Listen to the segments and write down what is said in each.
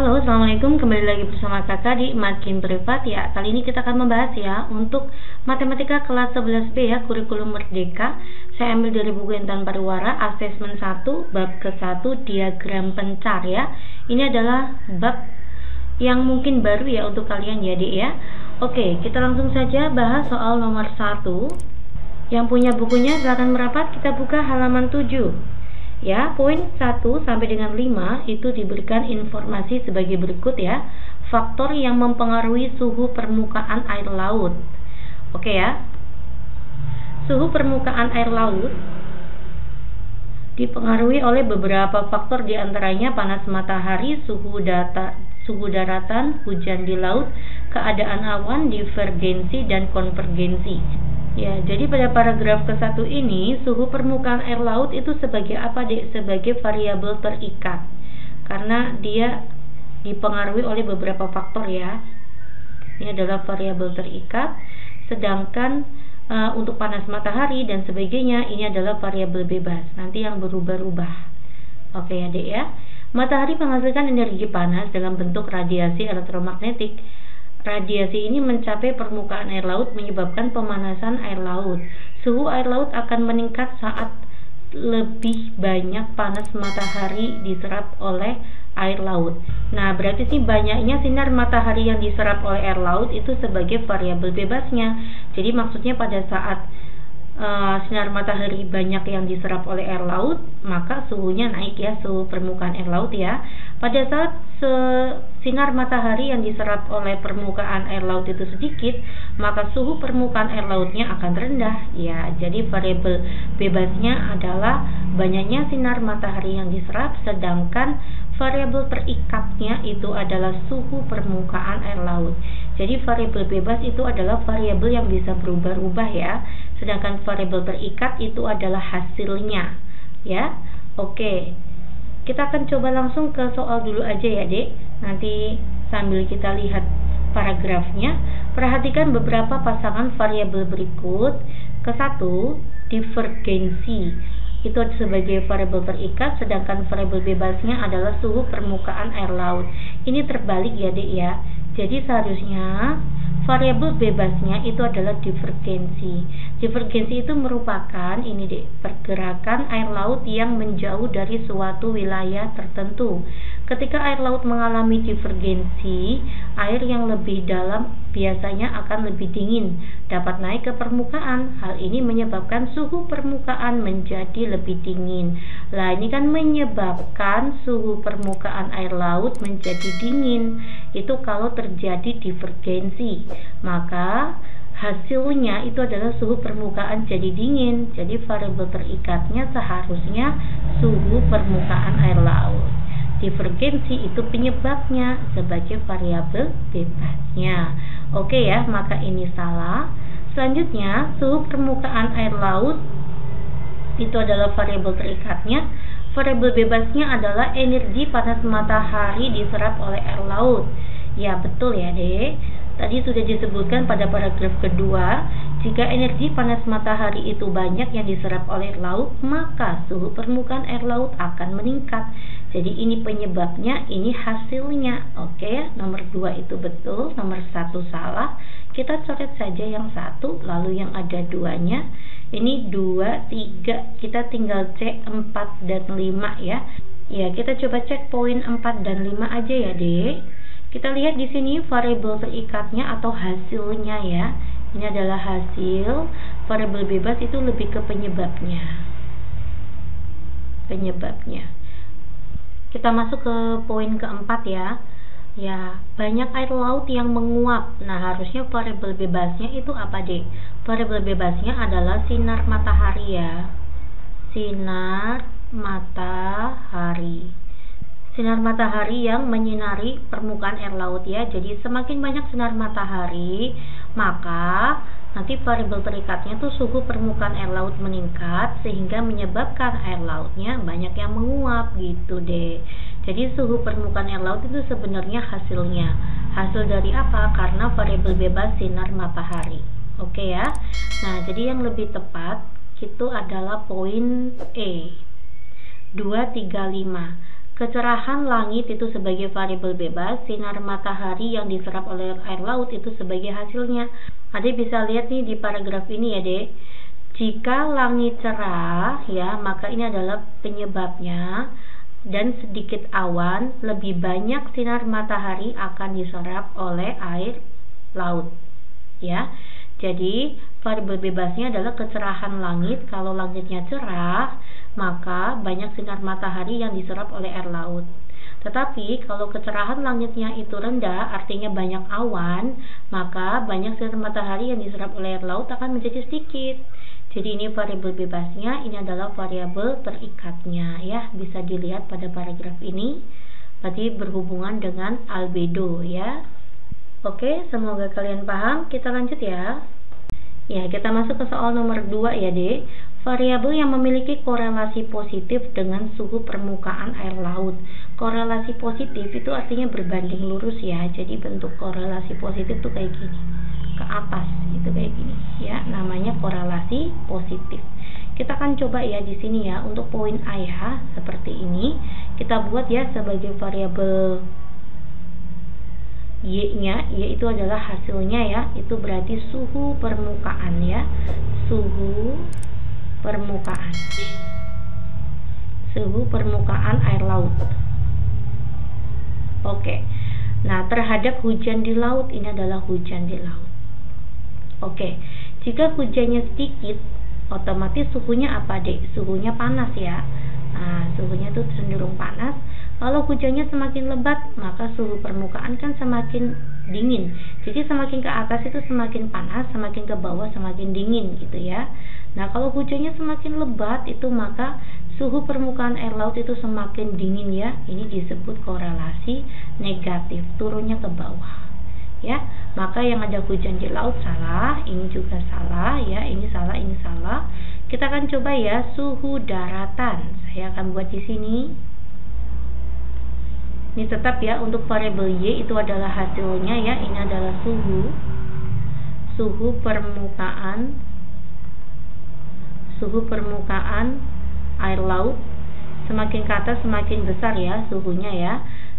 Halo, assalamualaikum. Kembali lagi bersama kakak di Makin Privat ya. Kali ini kita akan membahas ya untuk matematika kelas 11B ya, kurikulum merdeka. Saya ambil dari buku Intan Pariwara, asesmen 1, bab ke-1, diagram pencar ya. Ini adalah bab yang mungkin baru ya untuk kalian ya, Dek ya. Oke, kita langsung saja bahas soal nomor 1. Yang punya bukunya silakan merapat, kita buka halaman 7. Ya, poin 1 sampai dengan 5 itu diberikan informasi sebagai berikut ya. Faktor yang mempengaruhi suhu permukaan air laut. Oke ya. Suhu permukaan air laut dipengaruhi oleh beberapa faktor, diantaranya panas matahari, suhu daratan, hujan di laut, keadaan awan, divergensi dan konvergensi. Ya, jadi pada paragraf ke-1 ini, suhu permukaan air laut itu sebagai apa, Dek? Sebagai variabel terikat. Karena dia dipengaruhi oleh beberapa faktor ya. Ini adalah variabel terikat. Sedangkan untuk panas matahari dan sebagainya, ini adalah variabel bebas. Nanti yang berubah-ubah. Oke ya, Dek ya. Matahari menghasilkan energi panas dalam bentuk radiasi elektromagnetik. Radiasi ini mencapai permukaan air laut menyebabkan pemanasan air laut. Suhu air laut akan meningkat saat lebih banyak panas matahari diserap oleh air laut. Nah, berarti sih banyaknya sinar matahari yang diserap oleh air laut itu sebagai variabel bebasnya. Jadi maksudnya pada saat sinar matahari banyak yang diserap oleh air laut, maka suhunya naik ya, suhu permukaan air laut ya. Pada saat sinar matahari yang diserap oleh permukaan air laut itu sedikit, maka suhu permukaan air lautnya akan rendah ya. Jadi variabel bebasnya adalah banyaknya sinar matahari yang diserap, sedangkan variabel terikatnya itu adalah suhu permukaan air laut. Jadi variabel bebas itu adalah variabel yang bisa berubah-ubah ya, sedangkan variabel terikat itu adalah hasilnya ya. Oke, kita akan coba langsung ke soal dulu aja ya, Dek. Nanti sambil kita lihat paragrafnya, perhatikan beberapa pasangan variabel berikut. Ke-1, divergensi itu sebagai variabel terikat, sedangkan variabel bebasnya adalah suhu permukaan air laut. Ini terbalik ya, Dek ya. Jadi seharusnya variabel bebasnya itu adalah divergensi. Divergensi itu merupakan ini, Dek, pergerakan air laut yang menjauh dari suatu wilayah tertentu. Ketika air laut mengalami divergensi, air yang lebih dalam biasanya akan lebih dingin, dapat naik ke permukaan. Hal ini menyebabkan suhu permukaan menjadi lebih dingin. Lah, ini kan menyebabkan suhu permukaan air laut menjadi dingin. Itu kalau terjadi divergensi. Maka hasilnya itu adalah suhu permukaan jadi dingin. Jadi variabel terikatnya seharusnya suhu permukaan air laut. Divergensi itu penyebabnya sebagai variabel bebasnya. Oke ya, maka ini salah. Selanjutnya, suhu permukaan air laut itu adalah variabel terikatnya. Variabel bebasnya adalah energi panas matahari diserap oleh air laut. Ya, betul ya, Dek. Tadi sudah disebutkan pada paragraf kedua, jika energi panas matahari itu banyak yang diserap oleh air laut, maka suhu permukaan air laut akan meningkat. Jadi ini penyebabnya, ini hasilnya. Oke ya, nomor 2 itu betul, nomor 1 salah. Kita coret saja yang 1, lalu yang ada 2-nya. Ini 2, 3, kita tinggal cek 4 dan 5 ya. Ya, kita coba cek poin 4 dan 5 aja ya, Dek. Kita lihat di sini variabel terikatnya atau hasilnya ya. Ini adalah hasil. Variabel bebas itu lebih ke penyebabnya. Kita masuk ke poin keempat ya. Ya, banyak air laut yang menguap. Nah, harusnya variabel bebasnya itu apa, Dek? Variabel bebasnya adalah sinar matahari ya. Sinar matahari. Sinar matahari yang menyinari permukaan air laut ya. Jadi semakin banyak sinar matahari, maka nanti variabel terikatnya tuh suhu permukaan air laut meningkat, sehingga menyebabkan air lautnya banyak yang menguap gitu deh. Jadi suhu permukaan air laut itu sebenarnya hasilnya. Hasil dari apa? Karena variabel bebas sinar matahari. Oke ya. Nah, jadi yang lebih tepat itu adalah poin E. 2, 3, 5. Kecerahan langit itu sebagai variabel bebas, sinar matahari yang diserap oleh air laut itu sebagai hasilnya. Adik bisa lihat nih di paragraf ini ya, Dek. Jika langit cerah ya, maka ini adalah penyebabnya, dan sedikit awan, lebih banyak sinar matahari akan diserap oleh air laut ya. Jadi variabel bebasnya adalah kecerahan langit. Kalau langitnya cerah, maka banyak sinar matahari yang diserap oleh air laut. Tetapi kalau kecerahan langitnya itu rendah, artinya banyak awan, maka banyak sinar matahari yang diserap oleh air laut akan menjadi sedikit. Jadi ini variabel bebasnya, ini adalah variabel terikatnya ya. Bisa dilihat pada paragraf ini. Berarti berhubungan dengan albedo ya. Oke, semoga kalian paham. Kita lanjut ya. Ya, kita masuk ke soal nomor 2 ya, Dek. Variabel yang memiliki korelasi positif dengan suhu permukaan air laut. Korelasi positif itu artinya berbanding lurus ya. Jadi bentuk korelasi positif itu kayak gini. Ke atas itu kayak gini ya. Namanya korelasi positif. Kita akan coba ya di sini ya untuk poin A ya, seperti ini. Kita buat ya sebagai variabel Y-nya, yaitu adalah hasilnya ya, itu berarti suhu permukaan ya, suhu permukaan air laut. Oke, nah terhadap hujan di laut, ini adalah hujan di laut. Oke, jika hujannya sedikit, otomatis suhunya apa, Dek? Suhunya panas ya. Nah, suhunya itu cenderung panas. Kalau hujannya semakin lebat, maka suhu permukaan kan semakin dingin. Jadi semakin ke atas itu semakin panas, semakin ke bawah semakin dingin gitu ya. Nah, kalau hujannya semakin lebat itu maka suhu permukaan air laut itu semakin dingin ya. Ini disebut korelasi negatif, turunnya ke bawah. Ya, maka yang ada hujan di laut salah, ini juga salah ya, ini salah, ini salah. Kita akan coba ya suhu daratan. Saya akan buat di sini. Ini tetap ya untuk variabel Y itu adalah hasilnya ya. Ini adalah suhu permukaan air laut. Semakin ke atas semakin besar ya suhunya ya.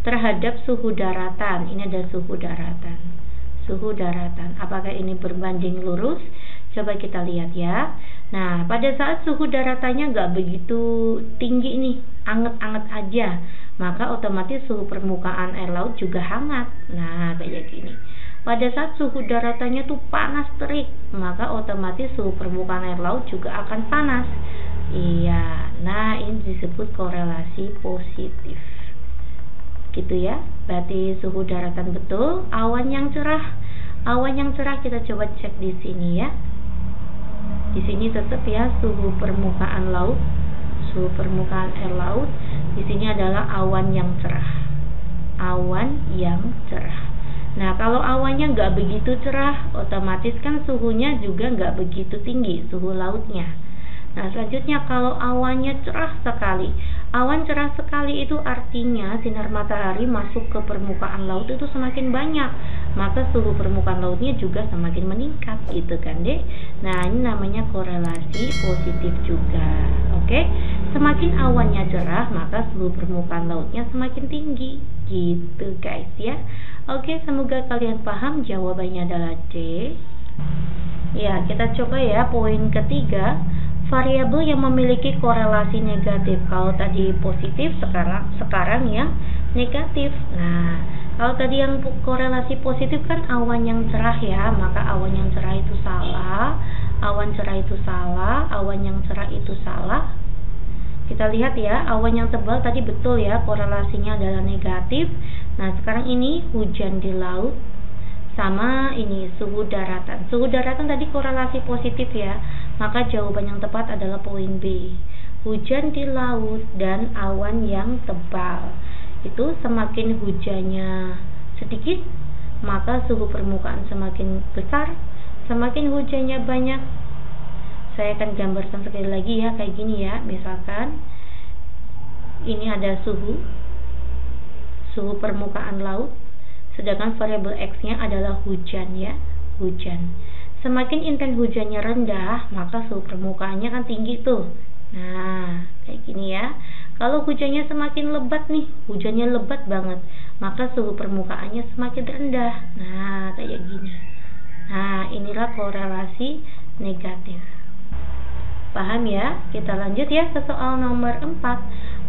Terhadap suhu daratan. Ini ada suhu daratan. Suhu daratan. Apakah ini berbanding lurus? Coba kita lihat ya. Nah, pada saat suhu daratannya nggak begitu tinggi nih, anget-anget aja, maka otomatis suhu permukaan air laut juga hangat. Nah, kayak gini. Pada saat suhu daratannya tuh panas terik, maka otomatis suhu permukaan air laut juga akan panas. Iya, nah ini disebut korelasi positif. Gitu ya. Berarti suhu daratan betul. Awan yang cerah kita coba cek di sini ya. Di sini tetap ya suhu permukaan laut, suhu permukaan air laut. Di sini adalah awan yang cerah. Awan yang cerah. Nah, kalau awannya nggak begitu cerah, otomatis kan suhunya juga nggak begitu tinggi, suhu lautnya. Nah, selanjutnya kalau awannya cerah sekali. Awan cerah sekali itu artinya sinar matahari masuk ke permukaan laut itu semakin banyak, maka suhu permukaan lautnya juga semakin meningkat gitu kan, Dek. Nah, ini namanya korelasi positif juga. Oke. Semakin awannya cerah, maka suhu permukaan lautnya semakin tinggi. Gitu guys ya. Oke, semoga kalian paham. Jawabannya adalah D. Ya, kita coba ya poin ketiga. Variabel yang memiliki korelasi negatif. Kalau tadi positif, sekarang yang negatif. Nah, kalau tadi yang korelasi positif kan awan yang cerah ya, maka awan yang cerah itu salah, awan cerah itu salah, awan yang cerah itu salah. Kita lihat ya, awan yang tebal tadi betul ya, korelasinya adalah negatif. Nah, sekarang ini hujan di laut sama ini suhu daratan. Suhu daratan tadi korelasi positif ya, maka jawaban yang tepat adalah poin B. Hujan di laut dan awan yang tebal. Itu semakin hujannya sedikit, maka suhu permukaan semakin besar. Semakin hujannya banyak. Saya akan gambarkan sekali lagi ya, kayak gini ya. Misalkan ini ada suhu permukaan laut, sedangkan variabel X-nya adalah hujan ya, hujan. Semakin intens hujannya rendah, maka suhu permukaannya kan tinggi tuh, Nah, kayak gini ya. Kalau hujannya semakin lebat nih, hujannya lebat banget, maka suhu permukaannya semakin rendah. Nah, kayak gini. Nah, inilah korelasi negatif. Paham ya? Kita lanjut ya ke soal nomor 4.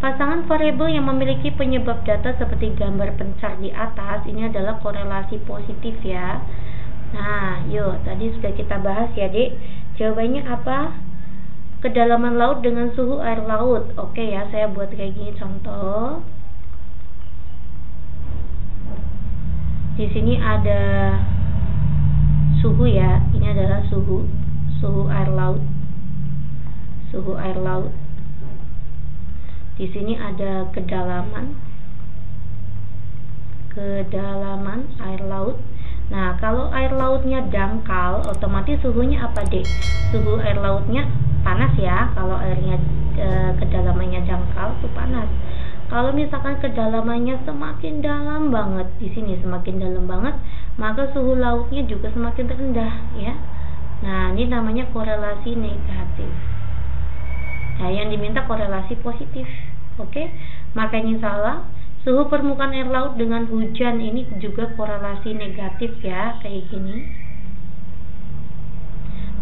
Pasangan variabel yang memiliki penyebab data seperti gambar pencar di atas ini adalah korelasi positif ya. Nah, yuk, tadi sudah kita bahas ya, Dek. Jawabannya apa? Kedalaman laut dengan suhu air laut. Oke ya, saya buat kayak gini contoh. Di sini ada suhu ya. Ini adalah suhu air laut. Suhu air laut. Di sini ada kedalaman air laut. Nah, kalau air lautnya dangkal, otomatis suhunya apa, Dek? Suhu air lautnya panas ya. Kalau airnya kedalamannya dangkal tuh panas. Kalau misalkan kedalamannya semakin dalam banget, di sini semakin dalam banget, maka suhu lautnya juga semakin rendah ya. Nah, ini namanya korelasi negatif. Nah, yang diminta korelasi positif. Oke, makanya salah. Suhu permukaan air laut dengan hujan ini juga korelasi negatif ya, kayak gini.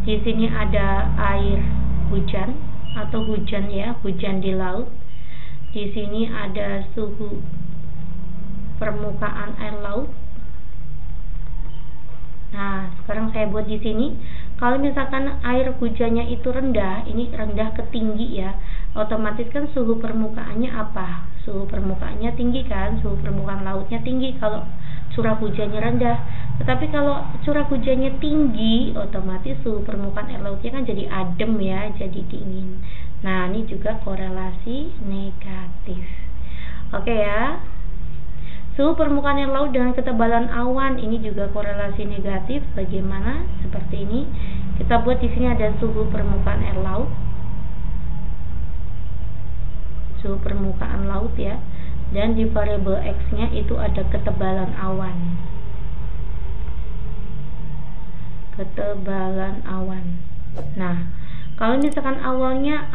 Di sini ada air hujan atau hujan ya, hujan di laut. Di sini ada suhu permukaan air laut. Nah, sekarang saya buat di sini. Kalau misalkan air hujannya itu rendah, ini rendah ke tinggi ya, otomatis kan suhu permukaannya apa? Suhu permukaannya tinggi kan, suhu permukaan lautnya tinggi kalau curah hujannya rendah. Tetapi kalau curah hujannya tinggi, otomatis suhu permukaan air lautnya kan jadi adem ya, jadi dingin. Nah, ini juga korelasi negatif. Oke ya. Suhu permukaan air laut dengan ketebalan awan ini juga korelasi negatif. Bagaimana? Seperti ini. Kita buat di sini ada suhu permukaan air laut. Suhu permukaan laut ya. Dan di variabel X-nya itu ada ketebalan awan. Ketebalan awan. Nah, kalau misalkan awannya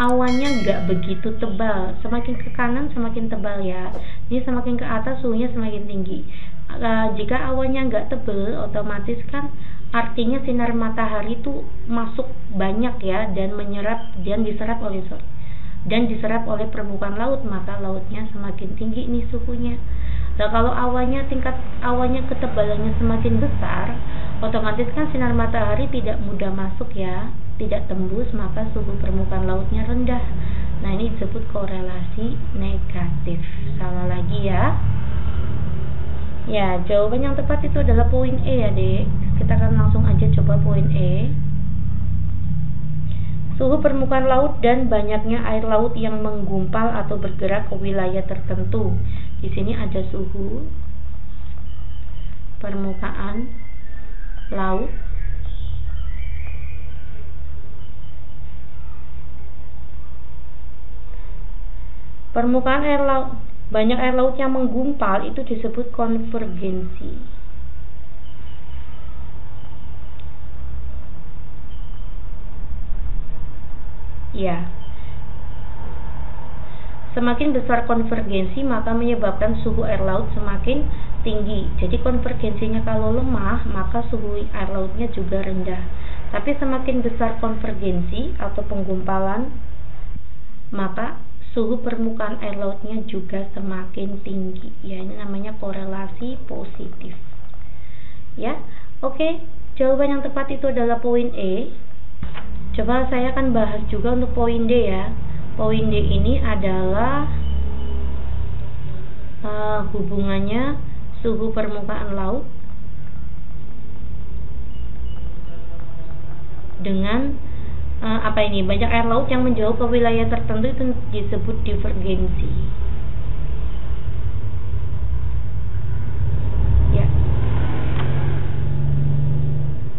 nggak begitu tebal, semakin ke kanan semakin tebal ya. Ini semakin ke atas suhunya semakin tinggi. Jika awannya nggak tebal, otomatis kan artinya sinar matahari itu masuk banyak ya dan diserap oleh permukaan laut, maka lautnya semakin tinggi nih suhunya. Nah, kalau tingkat awannya ketebalannya semakin besar, otomatis kan sinar matahari tidak mudah masuk ya, tidak tembus, maka suhu permukaan lautnya rendah. Nah, ini disebut korelasi negatif. Salah lagi ya. Ya, jawaban yang tepat itu adalah poin E ya, Dek. Kita akan langsung aja coba poin E. Suhu permukaan laut dan banyaknya air laut yang menggumpal atau bergerak ke wilayah tertentu. Di sini ada suhu permukaan laut banyak air laut yang menggumpal itu disebut konvergensi. Ya. Semakin besar konvergensi maka menyebabkan suhu air laut semakin tinggi. Jadi konvergensinya kalau lemah maka suhu air lautnya juga rendah. Tapi semakin besar konvergensi atau penggumpalan maka suhu permukaan air lautnya juga semakin tinggi. Ya, ini namanya korelasi positif. Ya, oke. Jawaban yang tepat itu adalah poin E. Coba saya akan bahas juga untuk poin D ya. Poin D ini adalah hubungannya suhu permukaan laut dengan banyak air laut yang menjauh ke wilayah tertentu itu disebut divergensi. Ya.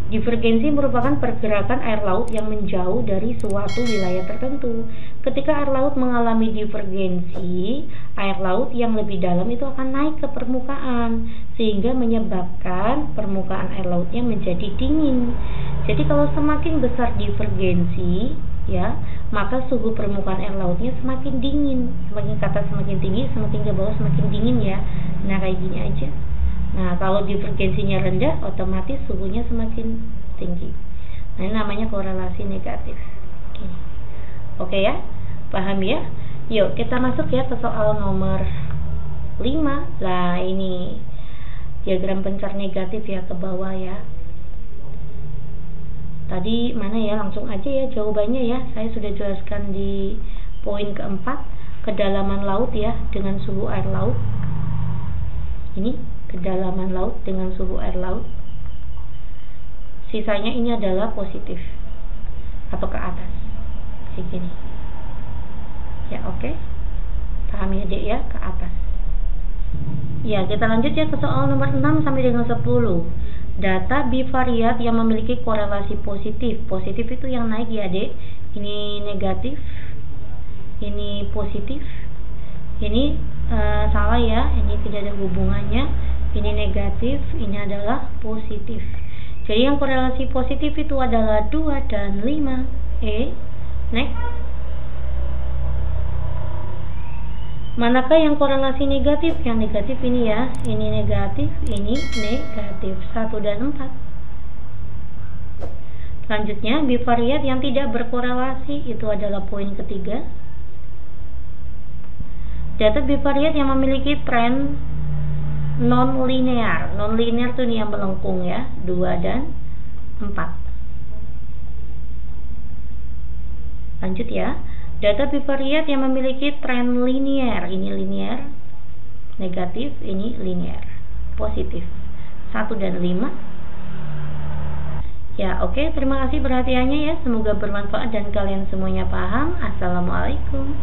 Divergensi merupakan pergerakan air laut yang menjauh dari suatu wilayah tertentu. Ketika air laut mengalami divergensi, air laut yang lebih dalam itu akan naik ke permukaan sehingga menyebabkan permukaan air lautnya menjadi dingin. Jadi kalau semakin besar divergensi, ya, maka suhu permukaan air lautnya semakin dingin. Semakin ke atas semakin tinggi, semakin ke bawah semakin dingin ya. Nah, kayak gini aja. Nah, kalau divergensinya rendah, otomatis suhunya semakin tinggi. Nah, ini namanya korelasi negatif. Oke ya, paham ya? Yuk kita masuk ya ke soal nomor 5. Lah, ini diagram pencar negatif ya, ke bawah ya. Tadi mana ya, langsung aja ya jawabannya ya. Saya sudah jelaskan di poin keempat, kedalaman laut ya dengan suhu air laut. Ini kedalaman laut dengan suhu air laut. Sisanya ini adalah positif atau ke atas. Kayak gini. Ya, oke. Paham ya, Dek ya, ke atas. Ya, kita lanjut ya ke soal nomor 6 sampai dengan 10. Data bivariat yang memiliki korelasi positif. Positif itu yang naik ya, Dek. Ini negatif. Ini positif. Ini salah ya. Ini tidak ada hubungannya. Ini negatif. Ini adalah positif. Jadi yang korelasi positif itu adalah 2 dan 5. Next. Manakah yang korelasi negatif? Yang negatif ini ya. Ini negatif, ini negatif. 1 dan 4. Selanjutnya, bivariat yang tidak berkorelasi itu adalah poin ketiga. Data bivariat yang memiliki tren non-linear. Non-linear itu nih yang melengkung ya. 2 dan 4. Lanjut ya. Data bivariat yang memiliki tren linear. Ini linear, negatif, ini linear, positif. 1 dan 5. Ya, oke. Terima kasih perhatiannya ya. Semoga bermanfaat dan kalian semuanya paham. Assalamualaikum.